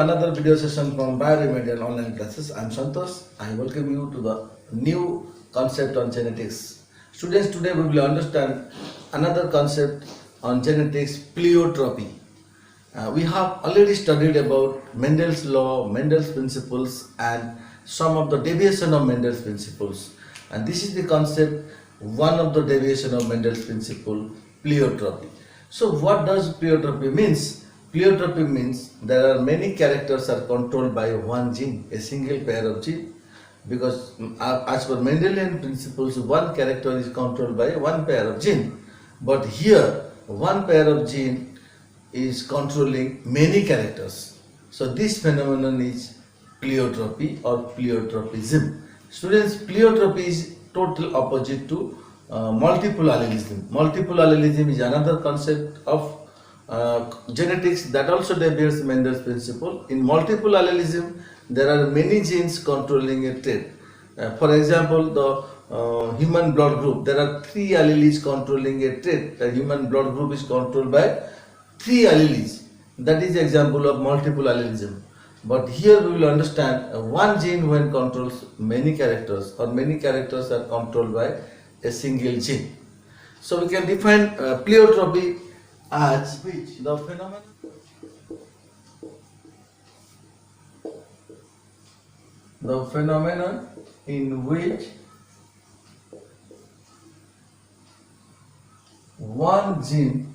another video session from Bioremedial online classes. I am Santosh. I welcome you to the new concept on genetics. Students, today we will understand another concept on genetics, pleiotropy. We have already studied about Mendel's law, Mendel's principles, and some of the deviation of Mendel's principles. And this is the concept, one of the deviation of Mendel's principle, pleiotropy. So what does pleiotropy means? Pleiotropy means there are many characters are controlled by one gene, a single pair of gene. Because as per Mendelian principles, one character is controlled by one pair of gene. But here, one pair of gene is controlling many characters. So this phenomenon is pleiotropy or pleiotropism. Students, pleiotropy is total opposite to multiple allelism. Multiple allelism is another concept of genetics that also deviates Mendel's principle. In multiple allelism, there are many genes controlling a trait. For example, the human blood group, there are 3 alleles controlling a trait. The human blood group is controlled by 3 alleles. That is example of multiple allelism. But here we will understand one gene when controls many characters, or many characters are controlled by a single gene. So we can define pleiotropy as which the phenomenon in which one gene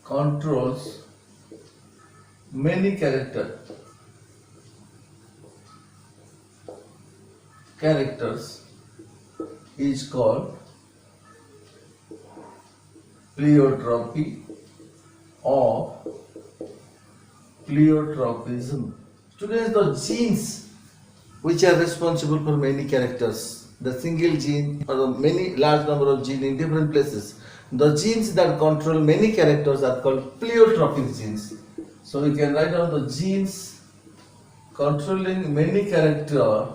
controls many characters is called pleiotropy or pleiotropism. Students, the genes which are responsible for many characters, the single gene or the many large number of genes in different places, the genes that control many characters are called pleiotropic genes. So we can write down the genes controlling many characters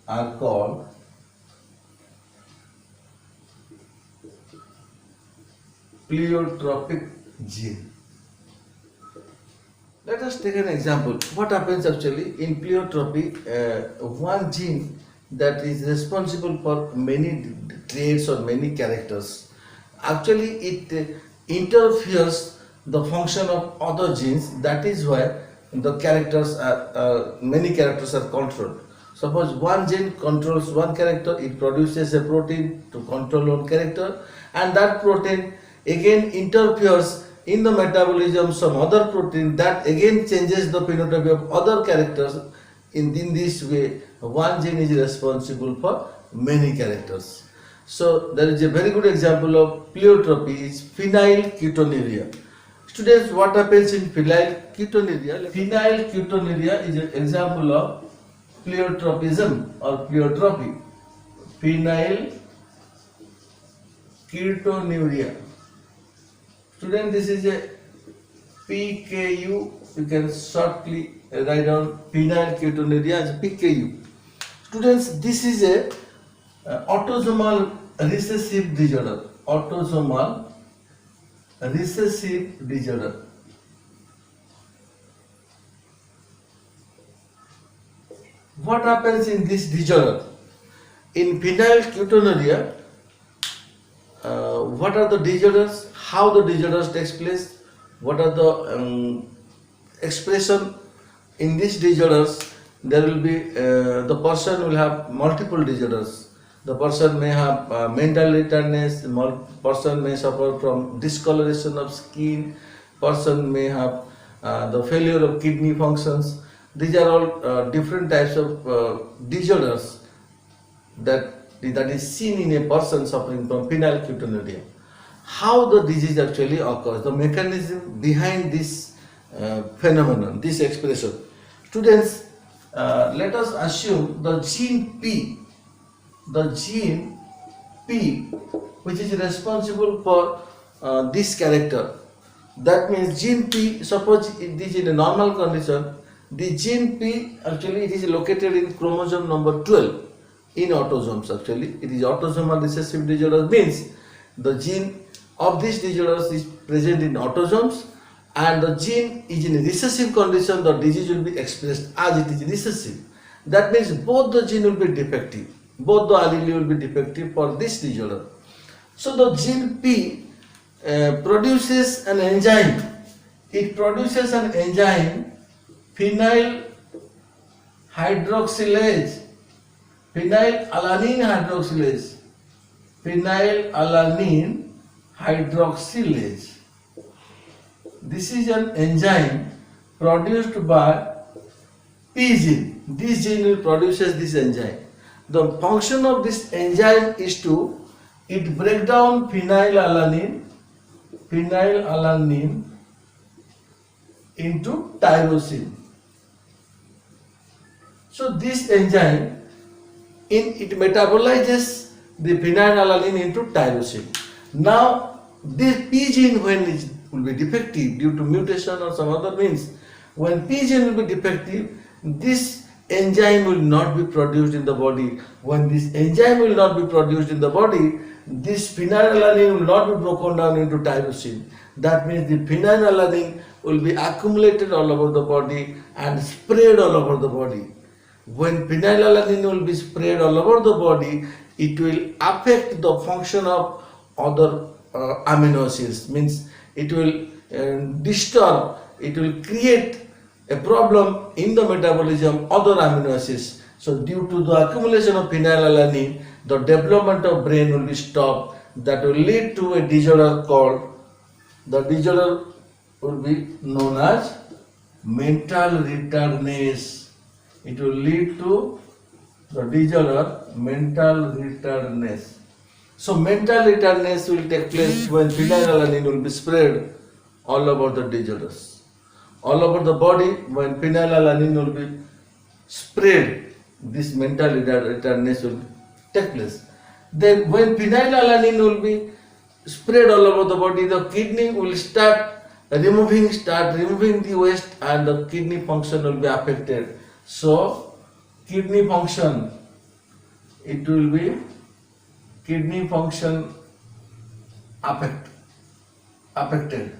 are called pleiotropic gene. Let us take an example. What happens actually in pleiotropy? One gene that is responsible for many traits or many characters, actually it interferes the function of other genes. That is why the characters are many characters are controlled. Suppose one gene controls one character, it produces a protein to control one character, and that protein again interferes in the metabolism of some other protein that again changes the phenotype of other characters. In this way, one gene is responsible for many characters. So there is a very good example of pleiotropy is phenylketonuria. Students, what happens in phenylketonuria? Phenylketonuria is an example of pleiotropism or pleiotropy. Phenylketonuria. Student, this is a PKU. You can shortly write down phenylketonuria as PKU. Students, this is a autosomal recessive disorder. Autosomal recessive disorder. What happens in this disorder? In phenylketonuria, what are the disorders? How the disorders takes place? What are the expression in these disorders? There will be the person will have multiple disorders. The person may have mental retardedness. Person may suffer from discoloration of skin. Person may have the failure of kidney functions. These are all different types of disorders that is seen in a person suffering from phenylketonuria. How the disease actually occurs, the mechanism behind this phenomenon, this expression. Students, let us assume the gene P, which is responsible for this character. That means gene P, suppose it is in a normal condition, the gene P actually it is located in chromosome number 12. in autosomes. Actually, it is autosomal recessive disorder, means the gene of this disorder is present in autosomes, and the gene is in a recessive condition. The disease will be expressed as it is recessive. That means both the gene will be defective, both the allele will be defective for this disorder. So the gene P produces an enzyme. It produces an enzyme, phenyl hydroxylase, phenylalanine hydroxylase, phenylalanine hydroxylase. This is an enzyme produced by P gene. This gene produces this enzyme. The function of this enzyme is to it break down phenylalanine into tyrosine. So this enzyme it metabolizes the phenylalanine into tyrosine. Now this P gene, when it will be defective due to mutation or some other means, when P gene will be defective, this enzyme will not be produced in the body. When this enzyme will not be produced in the body, this phenylalanine will not be broken down into tyrosine. That means the phenylalanine will be accumulated all over the body and spread all over the body. When phenylalanine will be spread all over the body, it will affect the function of other amino acids. Means it will disturb, it will create a problem in the metabolism of other amino acids. So due to the accumulation of phenylalanine, the development of brain will be stopped. That will lead to a disorder called, the disorder will be known as mental retardedness. It will lead to the disorder mental retardedness. So mental retardedness will take place when phenylalanine will be spread all over the disorders. All over the body, when phenylalanine will be spread, this mental retardedness will take place. Then when phenylalanine will be spread all over the body, the kidney will start removing the waste, and the kidney function will be affected. So kidney function, it will be kidney function affected.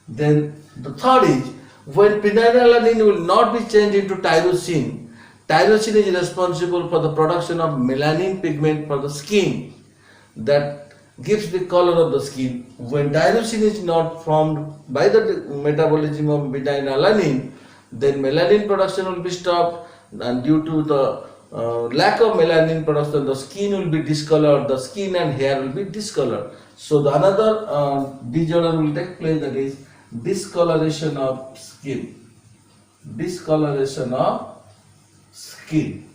Then the third is, when phenylalanine will not be changed into tyrosine. Tyrosine is responsible for the production of melanin pigment for the skin that gives the color of the skin. When tyrosine is not formed by the metabolism of phenylalanine, then melanin production will be stopped, and due to the lack of melanin production, the skin will be discolored, the skin and hair will be discolored. So the another disorder will take place, that is discoloration of skin. Discoloration of skin.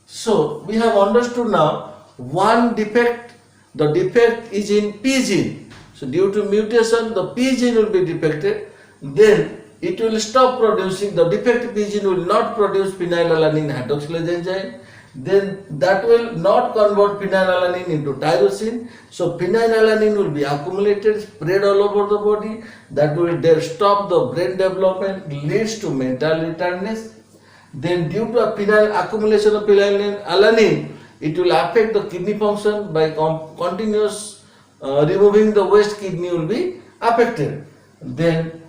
So we have understood now one defect. The defect is in P gene. So due to mutation, the P gene will be defected. Then it will stop producing, the defective P gene will not produce phenylalanine hydroxylase enzyme. Then that will not convert phenylalanine into tyrosine. So phenylalanine will be accumulated, spread all over the body. That will stop the brain development, leads to mental retardedness. Then due to accumulation of phenylalanine, it will affect the kidney function by continuous removing the waste. Kidney will be affected. Then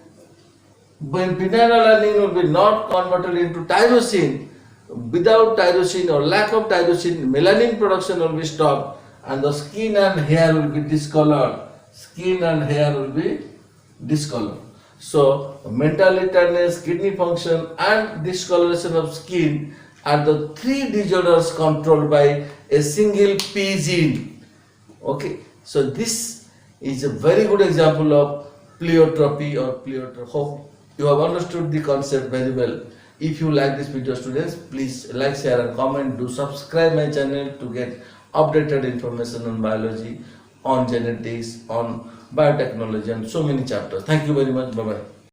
when phenylalanine will be not converted into tyrosine, without tyrosine or lack of tyrosine, melanin production will be stopped, and the skin and hair will be discolored. Skin and hair will be discolored. So mental retardedness, kidney function and discoloration of skin are the three disorders controlled by a single P gene. Okay, so this is a very good example of pleiotropy or pleiotrope. Hope you have understood the concept very well. If you like this video, students, please like, share and comment. Do subscribe my channel to get updated information on biology, on genetics, on biotechnology and so many chapters. Thank you very much. Bye bye.